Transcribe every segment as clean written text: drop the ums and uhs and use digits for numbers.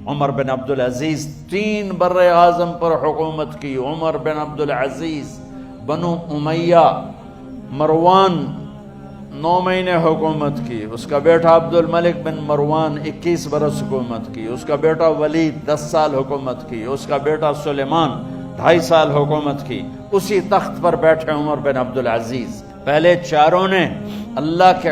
عمر بن عبدالعزیز 3 بر اعظم پر حکومت کی. عمر بن عبدالعزیز بنو امیہ مروان 9 مہینے حکومت کی. اس کا بیٹا عبد الملک بن مروان 21 برس حکومت کی. اس کا بیٹا ولید 10 سال حکومت کی. اس کا بیٹا سلیمان 2.5 سال حکومت کی. اسی تخت پر بیٹھے عمر بن عبدالعزیز. پہلے چاروں نے اللہ کے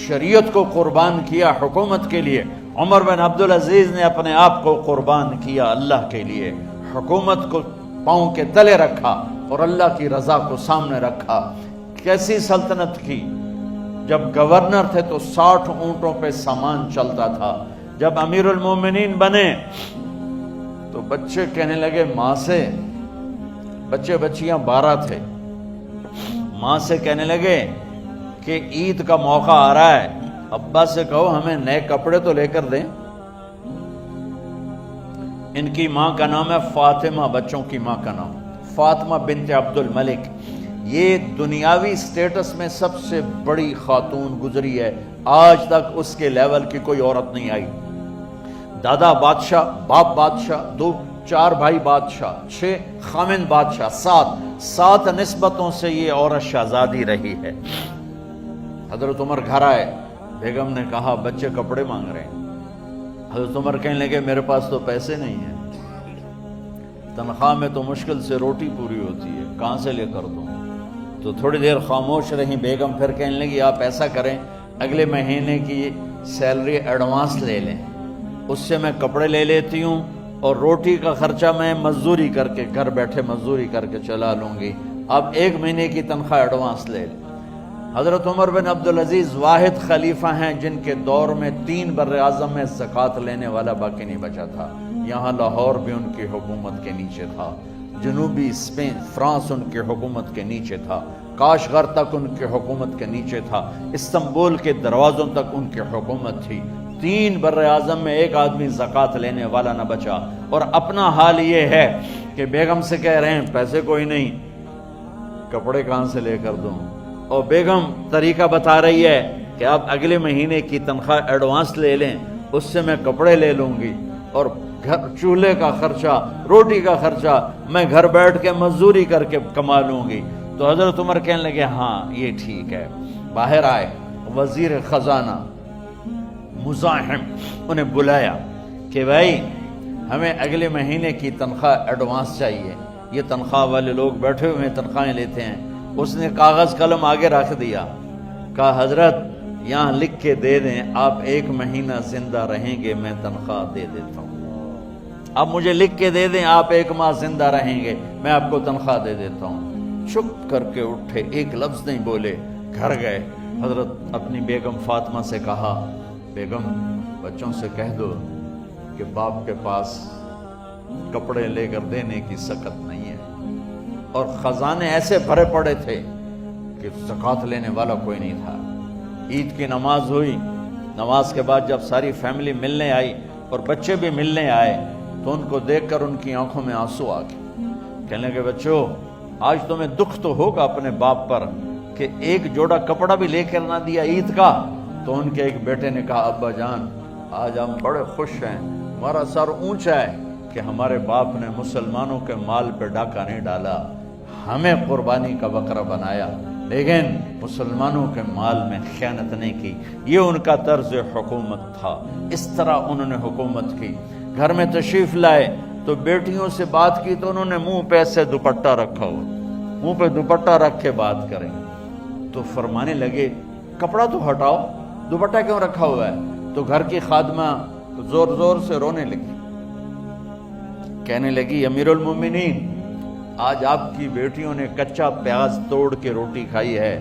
شریعت کو قربان کیا حکومت کے لیے. عمر بن عبدالعزیز نے اپنے آپ کو قربان کیا اللہ کے لیے. حکومت کو پاؤں کے تلے رکھا اور اللہ کی رضا کو سامنے رکھا. کیسی سلطنت کی؟ جب گورنر تھے تو 60 اونٹوں پہ سامان چلتا تھا. جب امیر المومنین بنے تو بچے کہنے لگے ماں سے، بچے بچیاں 12 تھے، ماں سے کہنے لگے کہ عید کا موقع آ رہا ہے، ابا سے کہو ہمیں نئے کپڑے تو لے کر دیں. ان کی ماں کا نام ہے فاطمہ، بچوں کی ماں کا نام فاطمہ بنت عبد الملک. یہ دنیاوی سٹیٹس میں سب سے بڑی خاتون گزری ہے. آج تک اس کے لیول کی کوئی عورت نہیں آئی. دادا بادشاہ، باپ بادشاہ، 4 بھائی بادشاہ، 6 خامند بادشاہ، 7 نسبتوں سے یہ عورت شہزادی رہی ہے. حضرت عمر گھر آئے، بیگم نے کہا بچے کپڑے مانگ رہے ہیں. حضرت عمر کہنے لگے میرے پاس تو پیسے نہیں ہیں، تنخواہ میں تو مشکل سے روٹی پوری ہوتی ہے، کہاں سے لے کر دوں؟ تو تھوڑی دیر خاموش رہی بیگم. پھر کہنے لگی آپ ایسا کریں، اگلے مہینے کی سیلری ایڈوانس لے لیں، اس سے میں کپڑے لے لیتی ہوں اور روٹی کا خرچہ میں مزدوری کر کے گھر بیٹھے مزدوری کر کے چلا لوں گی. آپ 1 مہینے کی تنخواہ ایڈوانس لے لیں. حضرت عمر بن عبدالعزیز واحد خلیفہ ہیں جن کے دور میں 3 بر اعظم میں زکوٰۃ لینے والا باقی نہیں بچا تھا. یہاں لاہور بھی ان کی حکومت کے نیچے تھا، جنوبی اسپین فرانس ان کی حکومت کے نیچے تھا، کاشغر تک ان کی حکومت کے نیچے تھا، استنبول کے دروازوں تک ان کی حکومت تھی. 3 بر اعظم میں ایک آدمی زکوٰۃ لینے والا نہ بچا. اور اپنا حال یہ ہے کہ بیگم سے کہہ رہے ہیں پیسے کوئی نہیں، کپڑے کہاں سے لے کر دوں؟ اور بیگم طریقہ بتا رہی ہے کہ آپ اگلے مہینے کی تنخواہ ایڈوانس لے لیں، اس سے میں کپڑے لے لوں گی اور چولہے کا خرچہ، روٹی کا خرچہ میں گھر بیٹھ کے مزدوری کر کے کما لوں گی. تو حضرت عمر کہنے لگے ہاں یہ ٹھیک ہے. باہر آئے وزیر خزانہ مزاحم، انہیں بلایا کہ بھائی ہمیں اگلے مہینے کی تنخواہ ایڈوانس چاہیے. یہ تنخواہ والے لوگ بیٹھے ہوئے تنخواہیں لیتے ہیں. اس نے کاغذ قلم آگے رکھ دیا، کہا حضرت یہاں لکھ کے دے دیں، آپ 1 مہینہ زندہ رہیں گے میں تنخواہ دے دیتا ہوں. آپ مجھے لکھ کے دے دیں آپ 1 ماہ زندہ رہیں گے میں آپ کو تنخواہ دے دیتا ہوں. چپ کر کے اٹھے، ایک لفظ نہیں بولے، گھر گئے. حضرت اپنی بیگم فاطمہ سے کہا بیگم بچوں سے کہہ دو کہ باپ کے پاس کپڑے لے کر دینے کی سکت نہیں ہے. اور خزانے ایسے بھرے پڑے تھے کہ زکوٰۃ لینے والا کوئی نہیں تھا. عید کی نماز ہوئی، نماز کے بعد جب ساری فیملی ملنے آئی اور بچے بھی ملنے آئے تو ان کو دیکھ کر ان کی آنکھوں میں آنسو آ گئے. کہنے لگے بچوں آج تمہیں دکھ تو ہوگا اپنے باپ پر کہ ایک جوڑا کپڑا بھی لے کر نہ دیا عید کا. تو ان کے ایک بیٹے نے کہا ابا جان آج ہم بڑے خوش ہیں، ہمارا سر اونچا ہے کہ ہمارے باپ نے مسلمانوں کے مال پہ ڈاکہ نہیں ڈالا، ہمیں قربانی کا بکرا بنایا لیکن مسلمانوں کے مال میں خیانت نہیں کی. یہ ان کا طرز حکومت تھا، اس طرح انہوں نے حکومت کی. گھر میں تشریف لائے تو بیٹیوں سے بات کی تو انہوں نے منہ پہ ایسے دوپٹہ رکھا ہوا، منہ پہ دوپٹہ رکھ کے بات کریں. تو فرمانے لگے کپڑا تو ہٹاؤ، دوپٹہ کیوں رکھا ہوا ہے؟ تو گھر کی خادمہ زور زور سے رونے لگی، کہنے لگی امیر المومنین آج آپ کی بیٹیوں نے کچا پیاز توڑ کے روٹی کھائی ہے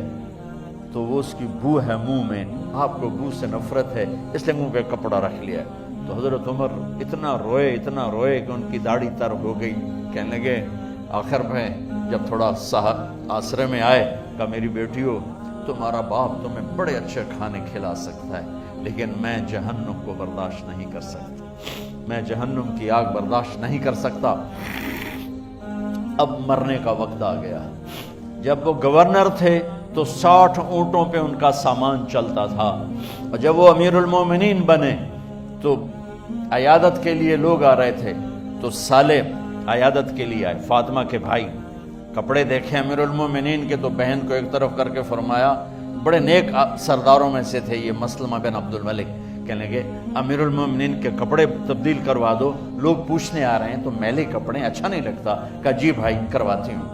تو وہ اس کی بو ہے منہ میں، آپ کو بو سے نفرت ہے اس لیے منہ پہ کپڑا رکھ لیا. تو حضرت عمر اتنا روئے کہ ان کی داڑھی تر ہو گئی. کہنے لگے آخر میں جب تھوڑا آسرے میں آئے کہ میری بیٹیوں تمہارا باپ تمہیں بڑے اچھے کھانے کھلا سکتا ہے لیکن میں جہنم کو برداشت نہیں کر سکتا، میں جہنم کی آگ برداشت نہیں کر سکتا. اب مرنے کا وقت آ گیا. جب وہ گورنر تھے تو 60 اونٹوں پہ ان کا سامان چلتا تھا، اور جب وہ امیر المومنین بنے تو عیادت کے لیے لوگ آ رہے تھے تو سالے عیادت کے لیے آئے، فاطمہ کے بھائی، کپڑے دیکھے امیر المومنین کے تو بہن کو ایک طرف کر کے فرمایا، بڑے نیک سرداروں میں سے تھے یہ مسلمہ بن عبد الملک، کہنے لگے امیر المومنین کے کپڑے تبدیل کروا دو، لوگ پوچھنے آ رہے ہیں تو میلے کپڑے اچھا نہیں لگتا، کہا جی بھائی کرواتی ہوں۔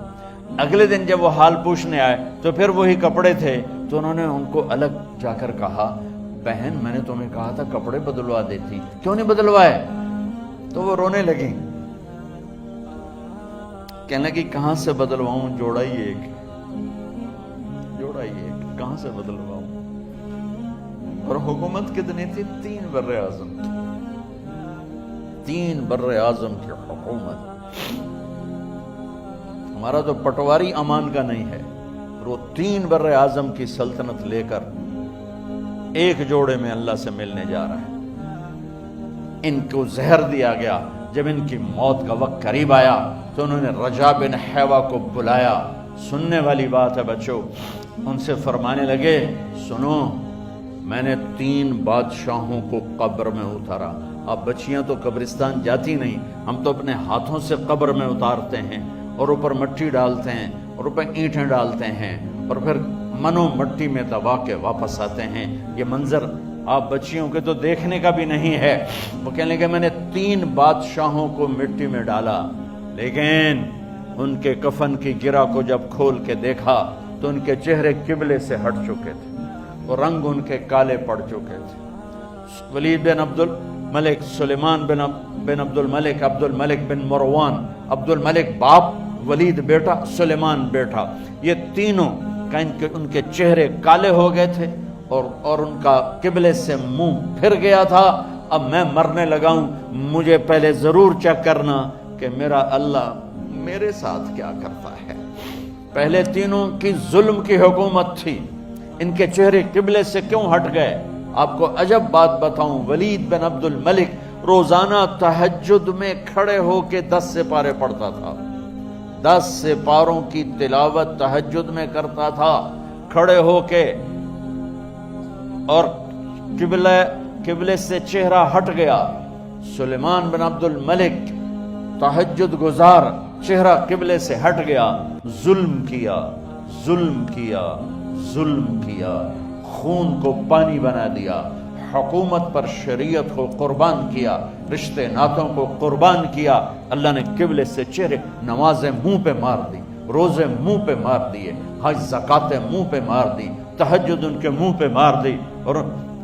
اگلے دن جب وہ حال پوچھنے آئے تو پھر وہی کپڑے تھے، تو انہوں نے ان کو الگ جا کر کہا بہن میں نے تمہیں کہا تھا کپڑے بدلوا دیتی، کیوں نہیں بدلوائے؟ تو وہ رونے لگی، کہنے لگی کہاں سے بدلواؤں، جوڑا ہی ایک، کہاں سے بدلواؤں؟ اور حکومت کتنی تھی؟ 3 بر اعظم کی، 3 بر اعظم کی حکومت۔ ہمارا تو پٹواری امان کا نہیں ہے، وہ 3 بر اعظم کی سلطنت لے کر ایک جوڑے میں اللہ سے ملنے جا رہا ہے۔ ان کو زہر دیا گیا، جب ان کی موت کا وقت قریب آیا تو انہوں نے رجا بن حیوہ کو بلایا، سننے والی بات ہے بچوں، ان سے فرمانے لگے سنو میں نے 3 بادشاہوں کو قبر میں اتارا، اب بچیاں تو قبرستان جاتی نہیں، ہم تو اپنے ہاتھوں سے قبر میں اتارتے ہیں اور اوپر مٹی ڈالتے ہیں اور اوپر اینٹیں ڈالتے ہیں اور پھر منو مٹی میں دبا کے واپس آتے ہیں، یہ منظر آپ بچیوں کے تو دیکھنے کا بھی نہیں ہے۔ وہ کہنے لگے میں نے 3 بادشاہوں کو مٹی میں ڈالا، لیکن ان کے کفن کی گرہ کو جب کھول کے دیکھا تو ان کے چہرے قبلے سے ہٹ چکے تھے اور رنگ ان کے کالے پڑ چکے تھے۔ ولید بن عبد الملک، سلیمان بن عبد الملک، عبد الملک بن مروان، عبد الملک باپ، ولید بیٹا، سلیمان بیٹا، یہ تینوں ان کے چہرے کالے ہو گئے تھے اور ان کا قبلے سے منہ پھر گیا تھا۔ اب میں مرنے لگا ہوں، مجھے پہلے ضرور چیک کرنا کہ میرا اللہ میرے ساتھ کیا کرتا ہے۔ پہلے تینوں کی ظلم کی حکومت تھی، ان کے چہرے قبلے سے کیوں ہٹ گئے؟ آپ کو عجب بات بتاؤں، ولید بن عبد الملک روزانہ تہجد میں کھڑے ہو کے 10 سپارے پڑھتا تھا، 10 سپاروں کی تلاوت تہجد میں کرتا تھا کھڑے ہو کے، اور قبلے سے چہرہ ہٹ گیا۔ سلیمان بن عبد الملک تہجد گزار، چہرہ قبلے سے ہٹ گیا، ظلم کیا، ظلم کیا، ظلم کیا، خون کو پانی بنا دیا، حکومت پر شریعت کو قربان کیا، رشتے ناتوں کو قربان کیا۔ اللہ نے قبلے سے چہرے، نمازیں منہ پہ مار دی، روزے منہ پہ مار دیے، حج زکاتیں منہ پہ مار دی، تہجد ان کے منہ پہ مار دی اور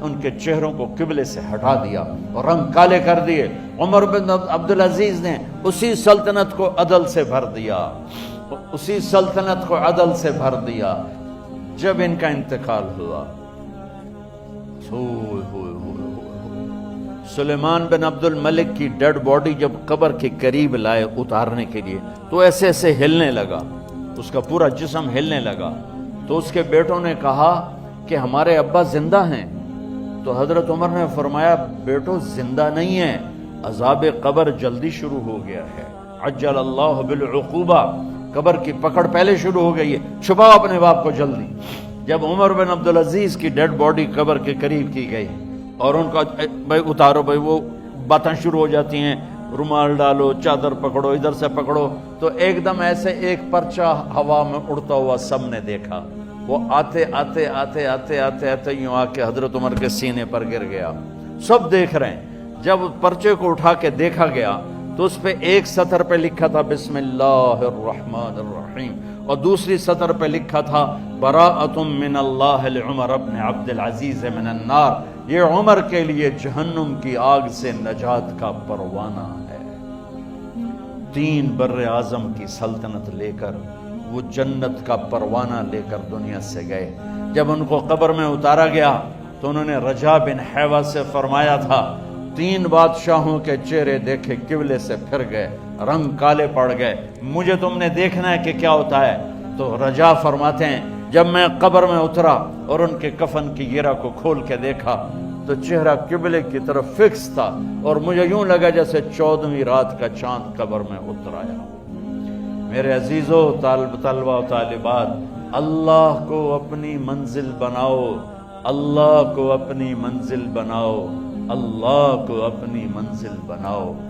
ان کے چہروں کو قبلے سے ہٹا دیا اور رنگ کالے کر دیے۔ عمر بن عبدالعزیز نے اسی سلطنت کو عدل سے بھر دیا، اسی سلطنت کو عدل سے بھر دیا۔ جب ان کا انتقال ہوا، سلیمان بن عبد الملک کی ڈیڈ باڈی جب قبر کے قریب لائے اتارنے کے لیے تو ایسے ایسے ہلنے لگا، اس کا پورا جسم ہلنے لگا، تو اس کے بیٹوں نے کہا کہ ہمارے ابا زندہ ہیں، تو حضرت عمر نے فرمایا بیٹو زندہ نہیں ہیں، عذاب قبر جلدی شروع ہو گیا ہے، عجل اللہ بالعقوبہ، قبر کی پکڑ پہلے شروع ہو گئی ہے، چھپاؤ اپنے باپ کو جلدی۔ جب عمر بن عبدالعزیز کی ڈیڈ باڈی قبر کے قریب کی گئی اور ان کا بھائی اتارو، بھائی وہ باتیں شروع ہو جاتی ہیں، رومال ڈالو، چادر پکڑو، ادھر سے پکڑو، تو ایک دم ایسے ایک پرچہ ہوا میں اڑتا ہوا سب نے دیکھا، وہ آتے آتے آتے آتے آتے آتے یوں آ کے حضرت عمر کے سینے پر گر گیا، سب دیکھ رہے ہیں۔ جب پرچے کو اٹھا کے دیکھا گیا تو اس پہ ایک سطر پہ لکھا تھا بسم اللہ الرحمن الرحیم، اور دوسری سطر پہ لکھا تھا براءۃ من اللہ لعمر بن عبد العزیز من النار، یہ عمر کے لیے جہنم کی آگ سے نجات کا پروانہ ہے۔ 3 بر اعظم کی سلطنت لے کر وہ جنت کا پروانہ لے کر دنیا سے گئے۔ جب ان کو قبر میں اتارا گیا تو انہوں نے رجا بن حیوہ سے فرمایا تھا 3 بادشاہوں کے چہرے دیکھے قبلے سے پھر گئے، رنگ کالے پڑ گئے، مجھے تم نے دیکھنا ہے کہ کیا ہوتا ہے؟ تو رجا فرماتے ہیں جب میں قبر میں اترا اور ان کے کفن کی گرہ کو کھول کے دیکھا تو چہرہ قبلے کی طرف فکس تھا اور مجھے یوں لگا جیسے 14ویں رات کا چاند قبر میں اتر آیا۔ میرے عزیزو، طلبہ و طالبات، اللہ کو اپنی منزل بناؤ، اللہ کو اپنی منزل بناؤ، اللہ کو اپنی منزل بناؤ۔